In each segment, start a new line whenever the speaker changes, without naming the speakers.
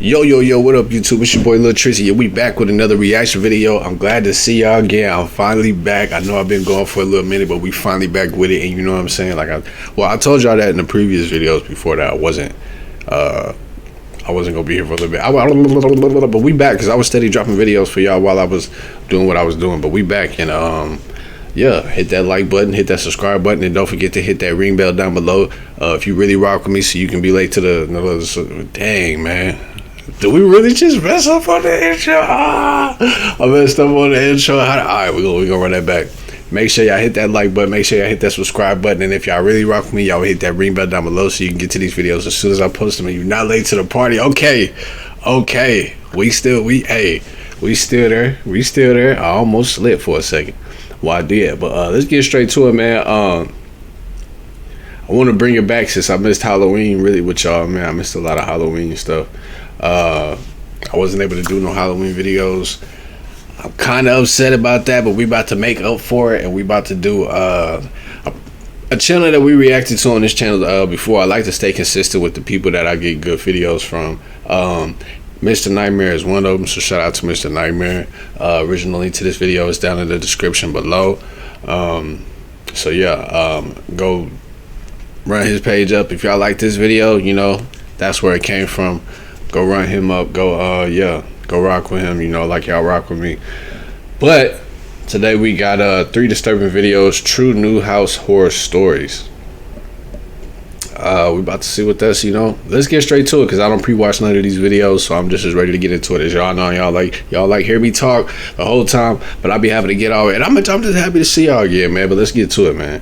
Yo, what up, YouTube? It's your boy Lil Trizzy, and we back with another reaction video. I'm glad to see y'all again. I'm finally back. I know I've been gone for a little minute, but we finally back with it, and you know what I'm saying? I told y'all that in the previous videos before that I wasn't gonna be here for a little bit. But we back because I was steady dropping videos for y'all while I was doing what I was doing. But we back, and yeah, hit that like button, hit that subscribe button, and don't forget to hit that ring bell down below if you really rock with me, so you can be late to the dang, man. Did we really just mess up on the intro? I messed up on the intro. Alright, we gonna run that back. Make sure y'all hit that like button. Make sure y'all hit that subscribe button. And if y'all really rock with me, y'all hit that ring bell down below so you can get to these videos as soon as I post them. And you're not late to the party. Okay. We still there. We still there. I almost slipped for a second. Well, I did. But let's get straight to it, man. I want to bring it back since I missed Halloween really with y'all, man. I missed a lot of Halloween stuff. I wasn't able to do no Halloween videos. I'm kind of upset about that, but we about to make up for it, and we about to do a channel that we reacted to on this channel before. I like to stay consistent with the people that I get good videos from. Mr. Nightmare is one of them, so shout out to Mr. Nightmare. Original link to this video is down in the description below. So yeah, go run his page up if y'all like this video. You know, that's where it came from. Go run him up. Go go rock with him, you know, like y'all rock with me. But today we got 3 disturbing videos, true new house horror stories. We about to see what that's, you know. Let's get straight to it because I don't pre-watch none of these videos, so I'm just as ready to get into it as y'all know. Y'all like hear me talk the whole time, but I'll be happy to get all it. And I'm just happy to see y'all again, man. But let's get to it, man.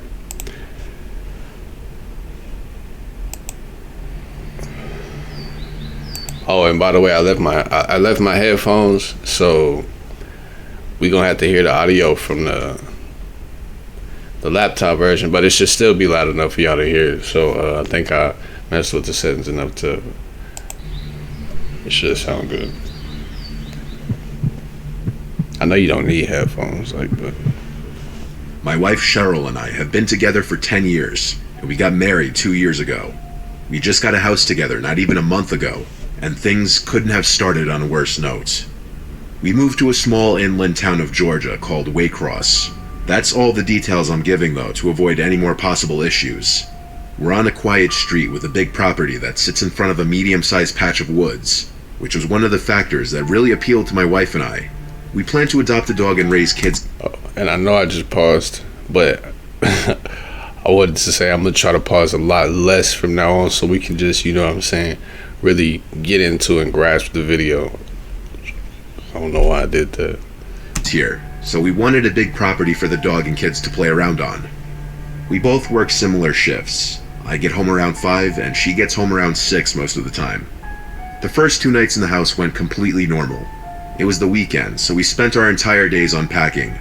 Oh, and by the way, I left my headphones, so we gonna have to hear the audio from the laptop version, but it should still be loud enough for y'all to hear it. So I think I messed with the settings enough to it should sound good. I know you don't need headphones, but
my wife Cheryl and I have been together for 10 years, and we got married 2 years ago. We just got a house together not even a month ago, and things couldn't have started on a worse note. We moved to a small inland town of Georgia called Waycross. That's all the details I'm giving though, to avoid any more possible issues. We're on a quiet street with a big property that sits in front of a medium-sized patch of woods, which was one of the factors that really appealed to my wife and I. We plan to adopt a dog and raise kids.
Oh, and I know I just paused, but I wanted to say I'm gonna try to pause a lot less from now on so we can just, you know what I'm saying, really get into and grasp the video. I don't know why I did that.
Here, so we wanted a big property for the dog and kids to play around on. We both work similar shifts. I get home around 5 and she gets home around 6 most of the time. The first 2 nights in the house went completely normal. It was the weekend, so we spent our entire days unpacking.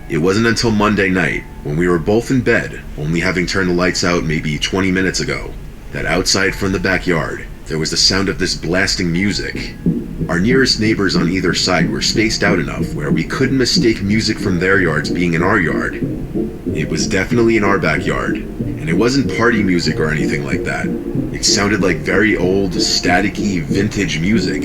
It wasn't until Monday night, when we were both in bed, only having turned the lights out maybe 20 minutes ago, that outside from the backyard, there was the sound of this blasting music. Our nearest neighbors on either side were spaced out enough where we couldn't mistake music from their yards being in our yard. It was definitely in our backyard, and it wasn't party music or anything like that. It sounded like very old, staticky, vintage music.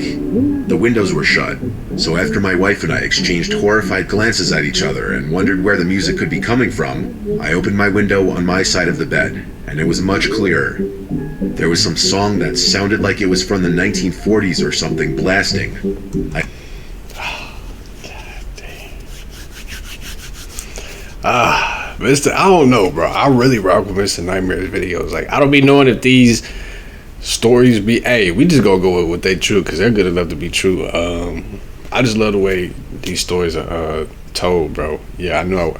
The windows were shut, so after my wife and I exchanged horrified glances at each other and wondered where the music could be coming from, I opened my window on my side of the bed, and it was much clearer. There was some song that sounded like it was from the 1940s or something blasting. God
damn. I don't know, bro. I really rock with Mr. Nightmare's videos. Like, I don't be knowing if these stories be, hey, we just gonna go with what they true because they're good enough to be true. I just love the way these stories are told, bro. Yeah, I know.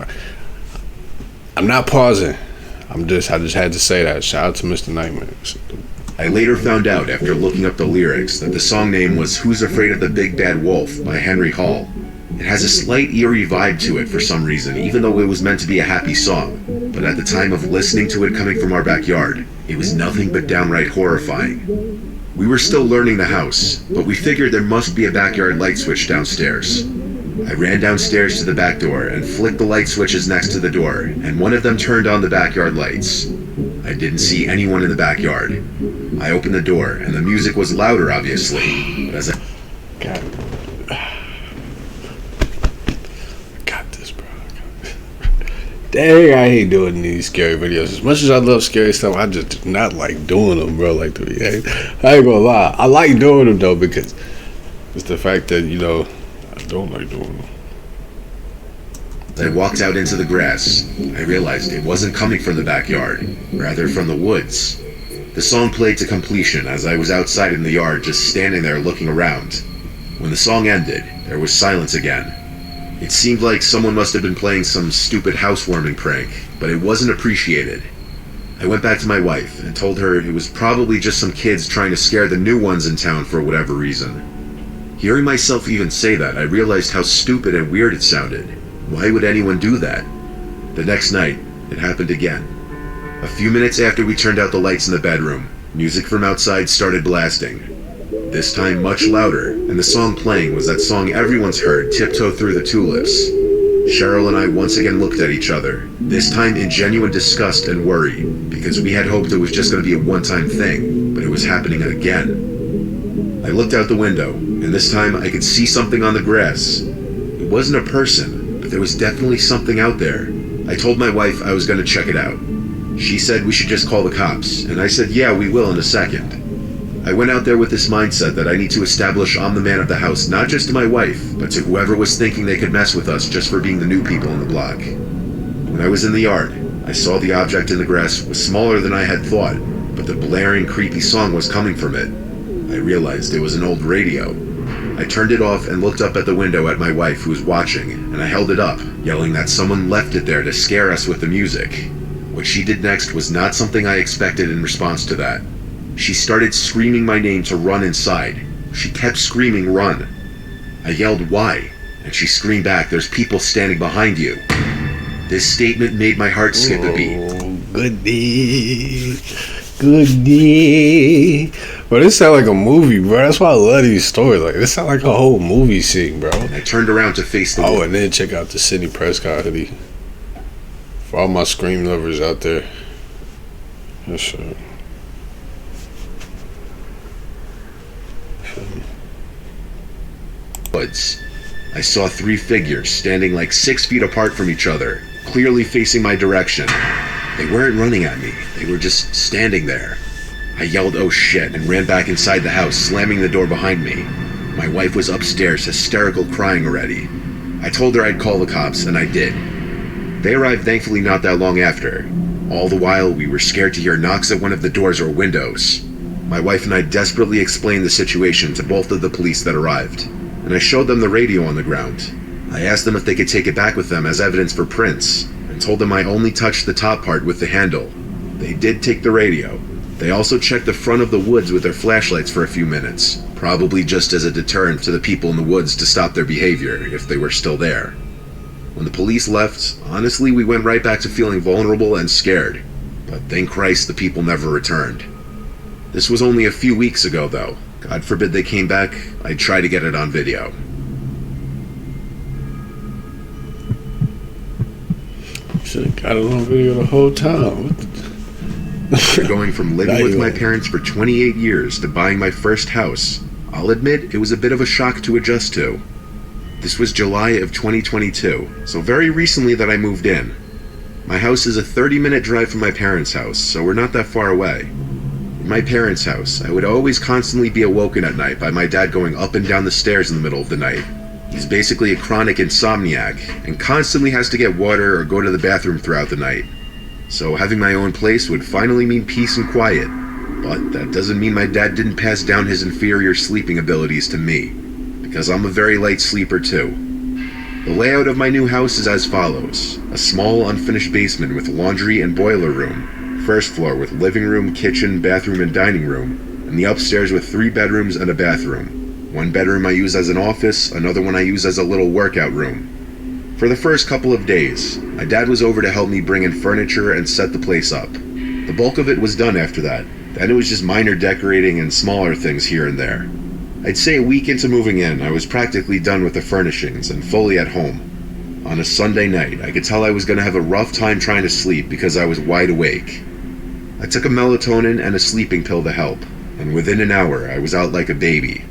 I'm not pausing. I just had to say that. Shout out to Mr. Nightmare.
I later found out after looking up the lyrics that the song name was Who's Afraid of the Big Bad Wolf by Henry Hall. It has a slight eerie vibe to it for some reason, even though it was meant to be a happy song. But at the time of listening to it coming from our backyard, it was nothing but downright horrifying. We were still learning the house, but we figured there must be a backyard light switch downstairs. I ran downstairs to the back door and flicked the light switches next to the door, and one of them turned on the backyard lights. I didn't see anyone in the backyard. I opened the door, and the music was louder, obviously, but as I...
God. Got this, bro. Dang, I hate doing these scary videos. As much as I love scary stuff, I just do not like doing them, bro. Like, I ain't gonna lie. I like doing them, though, because it's the fact that, you know, I don't like doing them.
I walked out into the grass. I realized it wasn't coming from the backyard, rather from the woods. The song played to completion as I was outside in the yard just standing there looking around. When the song ended, there was silence again. It seemed like someone must have been playing some stupid housewarming prank, but it wasn't appreciated. I went back to my wife and told her it was probably just some kids trying to scare the new ones in town for whatever reason. Hearing myself even say that, I realized how stupid and weird it sounded. Why would anyone do that? The next night, it happened again. A few minutes after we turned out the lights in the bedroom, music from outside started blasting. This time much louder, and the song playing was that song everyone's heard, Tiptoe Through the Tulips. Cheryl and I once again looked at each other, this time in genuine disgust and worry, because we had hoped it was just going to be a one-time thing, but it was happening again. I looked out the window, and this time I could see something on the grass. It wasn't a person, but there was definitely something out there. I told my wife I was going to check it out. She said we should just call the cops, and I said yeah, we will in a second. I went out there with this mindset that I need to establish I'm the man of the house, not just to my wife, but to whoever was thinking they could mess with us just for being the new people in the block. When I was in the yard, I saw the object in the grass was smaller than I had thought, but the blaring, creepy song was coming from it. I realized it was an old radio. I turned it off and looked up at the window at my wife who was watching, and I held it up, yelling that someone left it there to scare us with the music. What she did next was not something I expected in response to that. She started screaming my name to run inside. She kept screaming, "Run." I yelled, "Why?" And she screamed back, "There's people standing behind you." This statement made my heart skip a beat.
Goodie. Bro, this sound like a movie, bro. That's why I love these stories. Like, this sound like a whole movie scene, bro.
I turned around to face the wall.
Oh, and then check out the Sidney Prescott hoodie. For all my Scream lovers out there. Yes, sir.
Woods. I saw 3 figures standing like 6 feet apart from each other, clearly facing my direction. They weren't running at me, they were just standing there. I yelled, "Oh shit," and ran back inside the house, slamming the door behind me. My wife was upstairs, hysterical, crying already. I told her I'd call the cops, and I did. They arrived thankfully not that long after. All the while, we were scared to hear knocks at one of the doors or windows. My wife and I desperately explained the situation to both of the police that arrived, and I showed them the radio on the ground. I asked them if they could take it back with them as evidence for prints, and told them I only touched the top part with the handle. They did take the radio. They also checked the front of the woods with their flashlights for a few minutes, probably just as a deterrent to the people in the woods to stop their behavior if they were still there. When the police left, honestly, we went right back to feeling vulnerable and scared, but thank Christ the people never returned. This was only a few weeks ago, though. God forbid they came back, I'd try to get it on video.
Should have got it on video the whole time.
After going from living with my parents for 28 years to buying my first house, I'll admit it was a bit of a shock to adjust to. This was July of 2022, so very recently that I moved in. My house is a 30-minute drive from my parents' house, so we're not that far away. In my parents' house, I would always constantly be awoken at night by my dad going up and down the stairs in the middle of the night. He's basically a chronic insomniac, and constantly has to get water or go to the bathroom throughout the night. So having my own place would finally mean peace and quiet, but that doesn't mean my dad didn't pass down his inferior sleeping abilities to me, because I'm a very light sleeper too. The layout of my new house is as follows: a small unfinished basement with laundry and boiler room, first floor with living room, kitchen, bathroom, and dining room, and the upstairs with 3 bedrooms and a bathroom. One bedroom I use as an office, another one I use as a little workout room. For the first couple of days, my dad was over to help me bring in furniture and set the place up. The bulk of it was done after that. Then it was just minor decorating and smaller things here and there. I'd say a week into moving in, I was practically done with the furnishings and fully at home. On a Sunday night, I could tell I was going to have a rough time trying to sleep because I was wide awake. I took a melatonin and a sleeping pill to help, and within an hour I was out like a baby.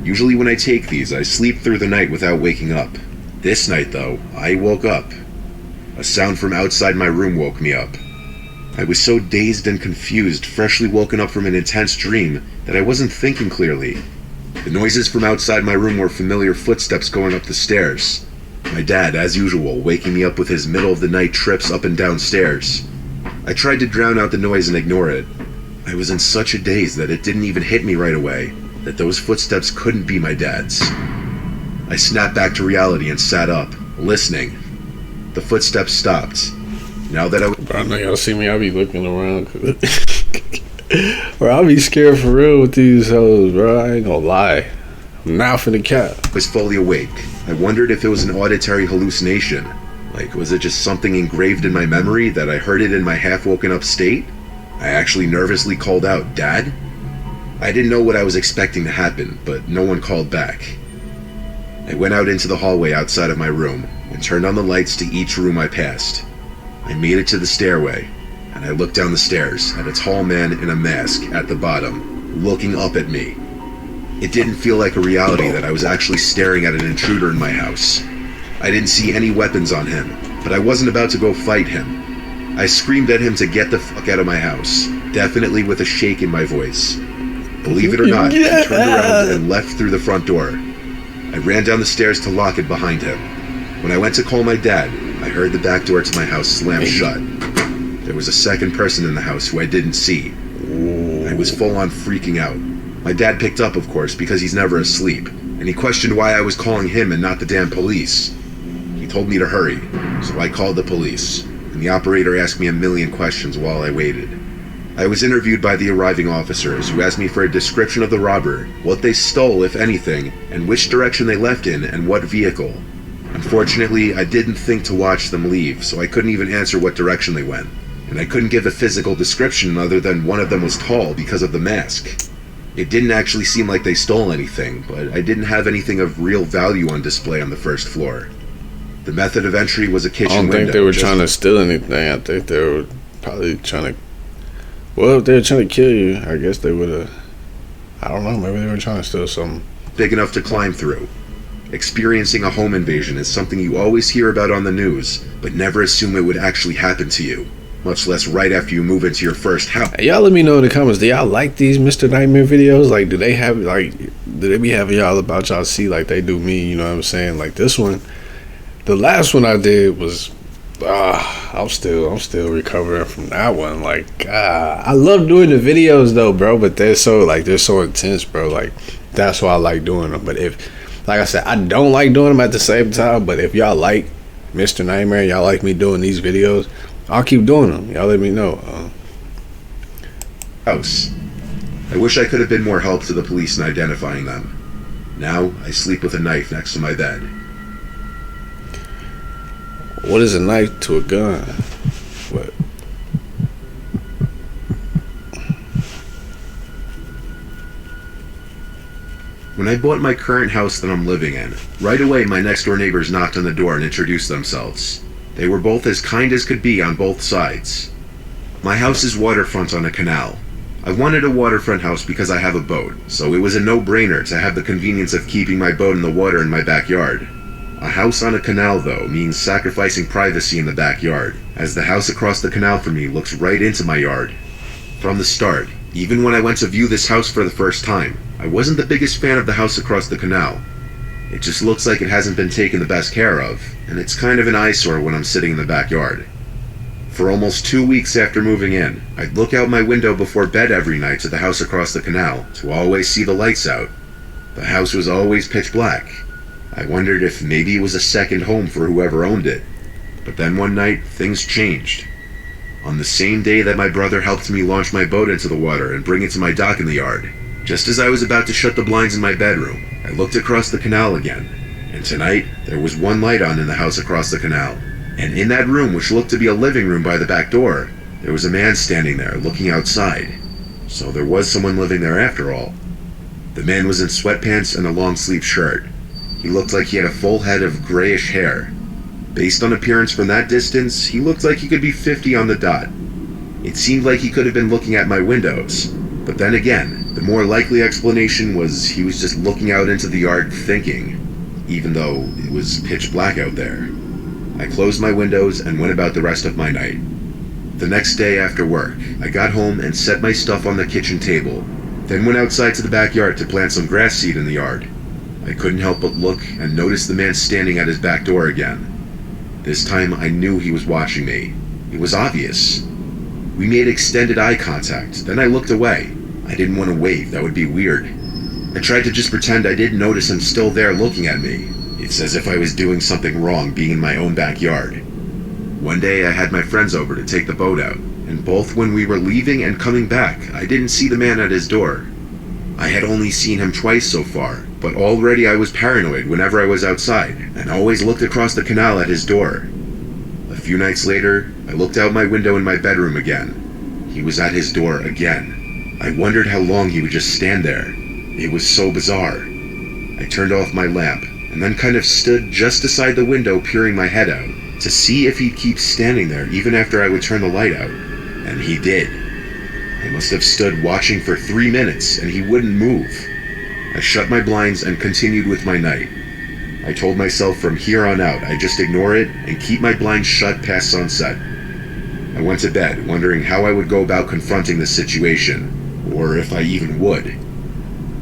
Usually when I take these, I sleep through the night without waking up. This night, though, I woke up. A sound from outside my room woke me up. I was so dazed and confused, freshly woken up from an intense dream, that I wasn't thinking clearly. The noises from outside my room were familiar footsteps going up the stairs. My dad, as usual, waking me up with his middle-of-the-night trips up and down stairs. I tried to drown out the noise and ignore it. I was in such a daze that it didn't even hit me right away, that those footsteps couldn't be my dad's. I snapped back to reality and sat up, listening. The footsteps stopped. Now that
Bro, I know y'all see me, I be looking around. Bro, I be scared for real with these hoes, bro. I ain't gonna lie. I'm not finna cap.
I was fully awake. I wondered if it was an auditory hallucination. Like, was it just something engraved in my memory that I heard it in my half-woken up state? I actually nervously called out, "Dad?" I didn't know what I was expecting to happen, but no one called back. I went out into the hallway outside of my room and turned on the lights to each room I passed. I made it to the stairway, and I looked down the stairs at a tall man in a mask at the bottom, looking up at me. It didn't feel like a reality that I was actually staring at an intruder in my house. I didn't see any weapons on him, but I wasn't about to go fight him. I screamed at him to get the fuck out of my house, definitely with a shake in my voice. Believe it or not, he turned around and left through the front door. I ran down the stairs to lock it behind him. When I went to call my dad, I heard the back door to my house slam shut. There was a second person in the house who I didn't see. I was full on freaking out. My dad picked up, of course, because he's never asleep, and he questioned why I was calling him and not the damn police. He told me to hurry, so I called the police, and the operator asked me a million questions while I waited. I was interviewed by the arriving officers, who asked me for a description of the robber, what they stole, if anything, and which direction they left in, and what vehicle. Unfortunately, I didn't think to watch them leave, so I couldn't even answer what direction they went. And I couldn't give a physical description other than one of them was tall because of the mask. It didn't actually seem like they stole anything, but I didn't have anything of real value on display on the first floor. The method of entry was a kitchen window.
I don't think they were trying to steal anything. I think they were probably trying to... Well, if they were trying to kill you, I guess they would have... I don't know, maybe they were trying to steal something.
Big enough to climb through. Experiencing a home invasion is something you always hear about on the news, but never assume it would actually happen to you. Much less right after you move into your first house.
Hey, y'all let me know in the comments, do y'all like these Mr. Nightmare videos? Like, do they be having y'all about y'all see like they do me, you know what I'm saying? Like this one, the last one I did was, I'm still recovering from that one. Like, I love doing the videos though, bro, but they're so intense, bro. Like, that's why I like doing them. But like I said, I don't like doing them at the same time, but if y'all like Mr. Nightmare, y'all like me doing these videos, I'll keep doing them. Y'all let me know.
House. I wish I could have been more help to the police in identifying them. Now, I sleep with a knife next to my bed.
What is a knife to a gun? What?
When I bought my current house that I'm living in, right away my next door neighbors knocked on the door and introduced themselves. They were both as kind as could be on both sides. My house is waterfront on a canal. I wanted a waterfront house because I have a boat, so it was a no-brainer to have the convenience of keeping my boat in the water in my backyard. A house on a canal, though, means sacrificing privacy in the backyard, as the house across the canal from me looks right into my yard. From the start, even when I went to view this house for the first time, I wasn't the biggest fan of the house across the canal. It just looks like it hasn't been taken the best care of, and it's kind of an eyesore when I'm sitting in the backyard. For almost 2 weeks after moving in, I'd look out my window before bed every night to the house across the canal to always see the lights out. The house was always pitch black. I wondered if maybe it was a second home for whoever owned it. But then one night, things changed. On the same day that my brother helped me launch my boat into the water and bring it to my dock in the yard, just as I was about to shut the blinds in my bedroom, I looked across the canal again, and tonight there was one light on in the house across the canal, and in that room, which looked to be a living room by the back door, there was a man standing there looking outside. So there was someone living there after all. The man was in sweatpants and a long-sleeved shirt. He looked like he had a full head of grayish hair. Based on appearance from that distance, he looked like he could be 50 on the dot. It seemed like he could have been looking at my windows, but then again, the more likely explanation was he was just looking out into the yard thinking, even though it was pitch black out there. I closed my windows and went about the rest of my night. The next day after work, I got home and set my stuff on the kitchen table, then went outside to the backyard to plant some grass seed in the yard. I couldn't help but look and notice the man standing at his back door again. This time I knew he was watching me. It was obvious. We made extended eye contact, then I looked away. I didn't want to wave, that would be weird. I tried to just pretend I didn't notice him still there looking at me. It's as if I was doing something wrong being in my own backyard. One day I had my friends over to take the boat out, and both when we were leaving and coming back, I didn't see the man at his door. I had only seen him twice so far, but already I was paranoid whenever I was outside, and always looked across the canal at his door. A few nights later, I looked out my window in my bedroom again. He was at his door again. I wondered how long he would just stand there. It was so bizarre. I turned off my lamp, and then kind of stood just beside the window peering my head out, to see if he'd keep standing there even after I would turn the light out. And he did. I must have stood watching for 3 minutes, and he wouldn't move. I shut my blinds and continued with my night. I told myself from here on out I'd just ignore it and keep my blinds shut past sunset. I went to bed, wondering how I would go about confronting the situation, or if I even would.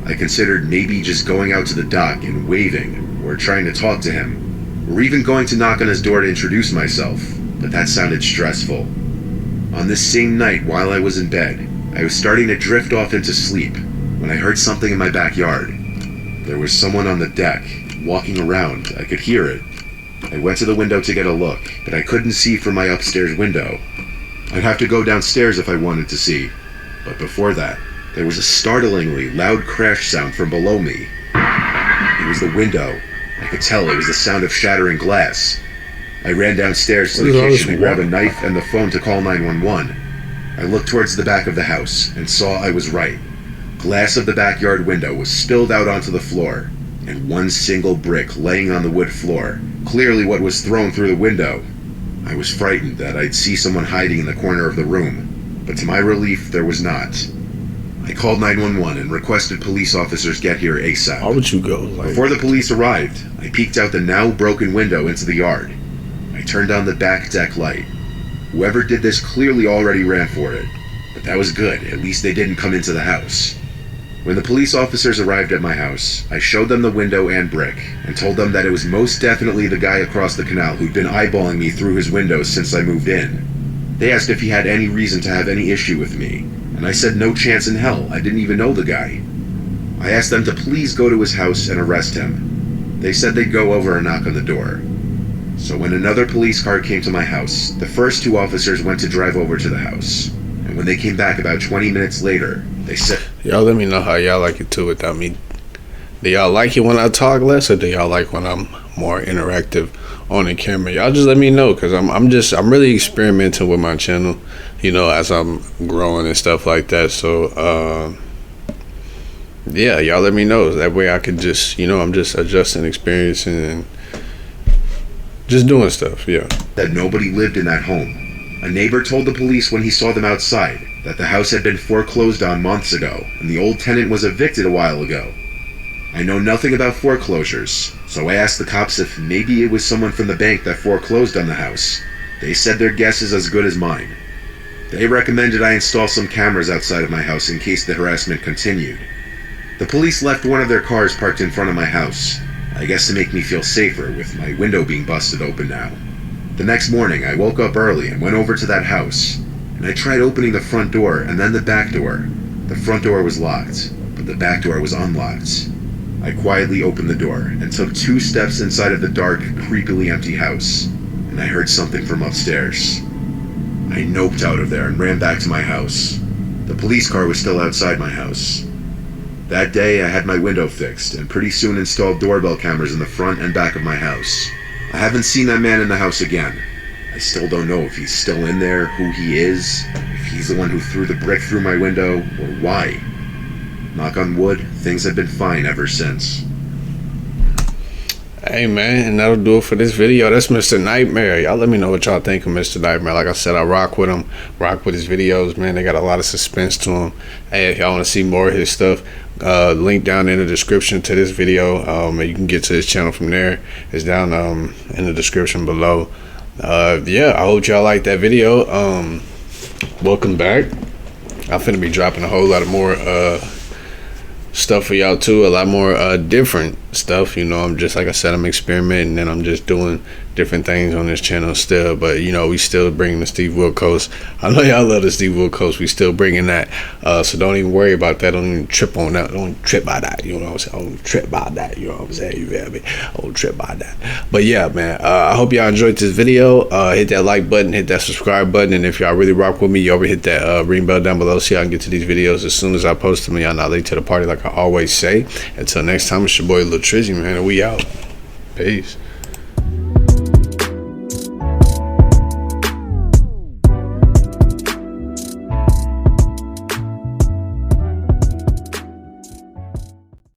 I considered maybe just going out to the dock and waving, or trying to talk to him, or even going to knock on his door to introduce myself, but that sounded stressful. On this same night, while I was in bed, I was starting to drift off into sleep when I heard something in my backyard. There was someone on the deck, walking around. I could hear it. I went to the window to get a look, but I couldn't see from my upstairs window. I'd have to go downstairs if I wanted to see, but before that, there was a startlingly loud crash sound from below me. It was the window. I could tell it was the sound of shattering glass. I ran downstairs to the kitchen and grabbed a knife and the phone to call 911. I looked towards the back of the house and saw I was right. Glass of the backyard window was spilled out onto the floor, and one single brick laying on the wood floor, clearly what was thrown through the window. I was frightened that I'd see someone hiding in the corner of the room, but to my relief, there was not. I called 911 and requested police officers get here ASAP.
How would you go?
Before the police arrived, I peeked out the now broken window into the yard. I turned on the back deck light. Whoever did this clearly already ran for it, but that was good. At least they didn't come into the house. When the police officers arrived at my house, I showed them the window and brick, and told them that it was most definitely the guy across the canal who'd been eyeballing me through his windows since I moved in. They asked if he had any reason to have any issue with me, and I said no chance in hell. I didn't even know the guy. I asked them to please go to his house and arrest him. They said they'd go over and knock on the door. So when another police car came to my house, the first two officers went to drive over to the house. And when they came back about 20 minutes later, they said,
Y'all let me know how y'all like it too without me. Do y'all like it when I talk less, or do y'all like when I'm more interactive on the camera? Y'all just let me know, because I'm really experimenting with my channel, you know, as I'm growing and stuff like that. So yeah, y'all let me know. That way I can just, you know, I'm just adjusting, experiencing, and just doing stuff. Yeah.
That nobody lived in that home. A neighbor told the police when he saw them outside that the house had been foreclosed on months ago, and the old tenant was evicted a while ago. I know nothing about foreclosures, so I asked the cops if maybe it was someone from the bank that foreclosed on the house. They said their guess is as good as mine. They recommended I install some cameras outside of my house in case the harassment continued. The police left one of their cars parked in front of my house, I guess to make me feel safer with my window being busted open now. The next morning, I woke up early and went over to that house, and I tried opening the front door and then the back door. The front door was locked, but the back door was unlocked. I quietly opened the door and took 2 steps inside of the dark, creepily empty house, and I heard something from upstairs. I noped out of there and ran back to my house. The police car was still outside my house. That day, I had my window fixed, and pretty soon installed doorbell cameras in the front and back of my house. I haven't seen that man in the house again. I still don't know if he's still in there, who he is, if he's the one who threw the brick through my window, or why. Knock on wood, things have been fine ever since.
Hey man, and that'll do it for this video. That's Mr. Nightmare. Y'all let me know what y'all think of Mr. Nightmare. Like I said, I rock with him, rock with his videos, man. They got a lot of suspense to them. Hey, if y'all want to see more of his stuff, link down in the description to this video. You can get to his channel from there. It's down in the description below. Yeah, I hope y'all like that video. Welcome back. I'm finna be dropping a whole lot of more stuff for y'all too, a lot more different stuff. You know, I'm just, like I said, I'm experimenting and I'm just doing different things on this channel still. But you know, we still bringing the Steve Wilkos. I know y'all love the Steve Wilkos. We still bringing that. So don't even worry about that. Don't even trip on that. Don't trip by that. You know what I'm saying? Don't trip by that. You know what I'm saying? You feel me? Don't trip by that. But yeah, man. I hope y'all enjoyed this video. Hit that like button. Hit that subscribe button. And if y'all really rock with me, you over hit that ring bell down below so y'all can get to these videos as soon as I post them. Y'all not late to the party, like I always say. Until next time, it's your boy Lil Trizzy, man. And we out. Peace.